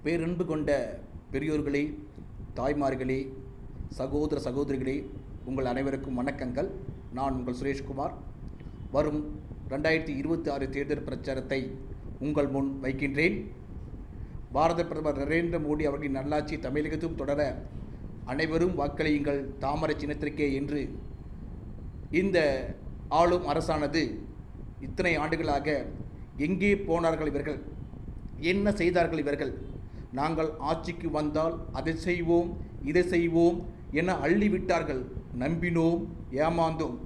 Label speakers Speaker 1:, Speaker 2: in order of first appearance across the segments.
Speaker 1: பேரன்பு கொண்ட பெரியோர்களே, தாய்மார்களே, சகோதர சகோதரிகளே, உங்கள் அனைவருக்கும் வணக்கங்கள். நான் உங்கள் சுரேஷ்குமார். வரும் 2026 தேர்தல் பிரச்சாரத்தை உங்கள் முன் வைக்கின்றேன். பாரத பிரதமர் நரேந்திர மோடி அவர்களின் நல்லாட்சி தமிழகத்தும் தொடர அனைவரும் வாக்களியுங்கள் தாமரை சின்னத்திற்கே என்று இந்த ஆளும் அரசானது இத்தனை ஆண்டுகளாக எங்கே போனார்கள் இவர்கள், என்ன செய்தார்கள் இவர்கள், நாங்கள் ஆட்சிக்கு வந்தால் அதை செய்வோம் இதை செய்வோம் என அள்ளிவிட்டார்கள். நம்பினோம், ஏமாந்தோம்.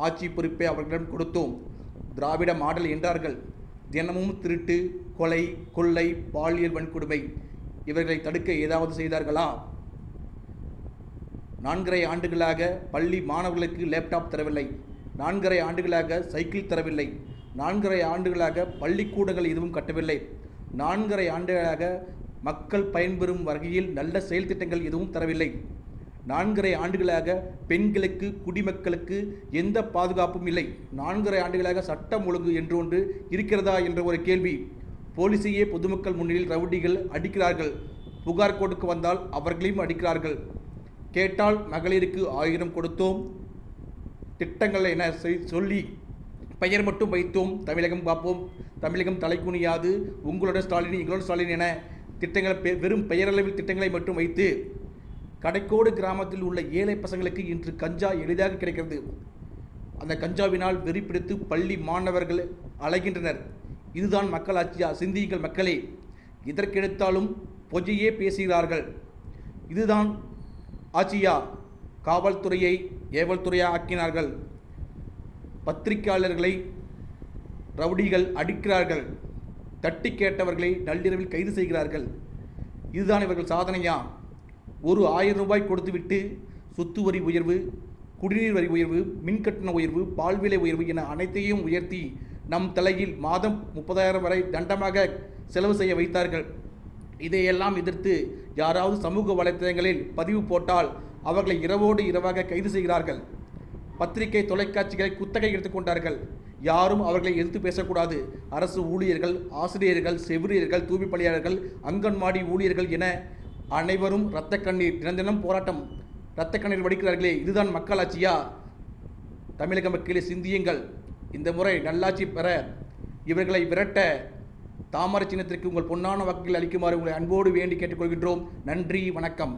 Speaker 1: ஆட்சி பொறுப்பை அவர்களிடம் கொடுத்தோம். திராவிட மாடல் என்றார்கள். தினமும் திருட்டு, கொலை, கொள்ளை, பாலியல் வன்கொடுமை இவர்களை தடுக்க ஏதாவது செய்தார்களா? 4.5 ஆண்டுகளாக பள்ளி மாணவர்களுக்கு லேப்டாப் தரவில்லை. 4.5 ஆண்டுகளாக சைக்கிள் தரவில்லை. 4.5 ஆண்டுகளாக பள்ளிக்கூடங்கள் எதுவும் கட்டவில்லை. 4.5 ஆண்டுகளாக மக்கள் பயன்பெறும் வகையில் நல்ல செயல் திட்டங்கள் எதுவும் தரவில்லை. 4.5 ஆண்டுகளாக பெண்களுக்கு, குடிமக்களுக்கு எந்த பாதுகாப்பும் இல்லை. 4.5 ஆண்டுகளாக சட்டம் ஒழுங்கு என்று ஒன்று இருக்கிறதா என்ற ஒரு கேள்வி. போலீஸையே பொதுமக்கள் முன்னிலையில் ரவுடிகள் அடிக்கிறார்கள். புகார் கொடுக்க வந்தால் அவர்களையும் அடிக்கிறார்கள். கேட்டால் மகளிருக்கு 1000 கொடுத்தோம், திட்டங்கள் என சொல்லி பெயர் மட்டும் வைத்தோம். தமிழகம் பார்ப்போம், தமிழகம் தலைக்குனியாது, உங்களோட ஸ்டாலின் எங்களோட ஸ்டாலின் என திட்டங்களை வெறும் பெயரளவில் திட்டங்களை மட்டும் வைத்து கடைக்கோடு கிராமத்தில் உள்ள ஏழை பசங்களுக்கு இன்று கஞ்சா எளிதாக கிடைக்கிறது. அந்த கஞ்சாவினால் வெறி பிடித்து பள்ளி மாணவர்கள் அலைகின்றனர். இதுதான் மக்களாட்சியா? சிந்தியுங்கள் மக்களே. இதற்கெடுத்தாலும் பொய்யே பேசுகிறார்கள். இதுதான் ஆட்சியா? காவல்துறையை ஏவல்துறையாக ஆக்கினார்கள். பத்திரிகையாளர்களை ரவுடிகள் அடிக்கிறார்கள். தட்டி கேட்டவர்களை நள்ளிரவில் கைது செய்கிறார்கள். இதுதான் இவர்கள் சாதனையா? ஒரு 1000 ரூபாய் கொடுத்துவிட்டு சொத்து வரி உயர்வு, குடிநீர் வரி உயர்வு, மின்கட்டண உயர்வு, பால் விலை உயர்வு என அனைத்தையும் உயர்த்தி நம் தலையில் மாதம் 30,000 வரை தண்டமாக செலவு செய்ய வைத்தார்கள். இதையெல்லாம் எதிர்த்து யாராவது சமூக வலைத்தளங்களில் பதிவு போட்டால் அவர்களை இரவோடு இரவாக கைது செய்கிறார்கள். பத்திரிகை, தொலைக்காட்சிகளை குத்தகை எடுத்துக்கொண்டார்கள். யாரும் அவர்களை எதிர்த்து பேசக்கூடாது. அரசு ஊழியர்கள், ஆசிரியர்கள், செவிலியர்கள், தூய்மைப் பணியாளர்கள், அங்கன்வாடி ஊழியர்கள் என அனைவரும் இரத்த கண்ணீர், தினம் போராட்டம், இரத்த கண்ணீர் வடிக்கிறார்களே. இதுதான் மக்களாட்சியா? தமிழக மக்களே சிந்தியுங்கள். இந்த முறை நல்லாட்சி பெற இவர்களை விரட்ட தாமரை சின்னத்திற்கு உங்கள் பொன்னான வாக்குகள் அளிக்குமாறு உங்களை அன்போடு வேண்டி கேட்டுக்கொள்கின்றோம். நன்றி, வணக்கம்.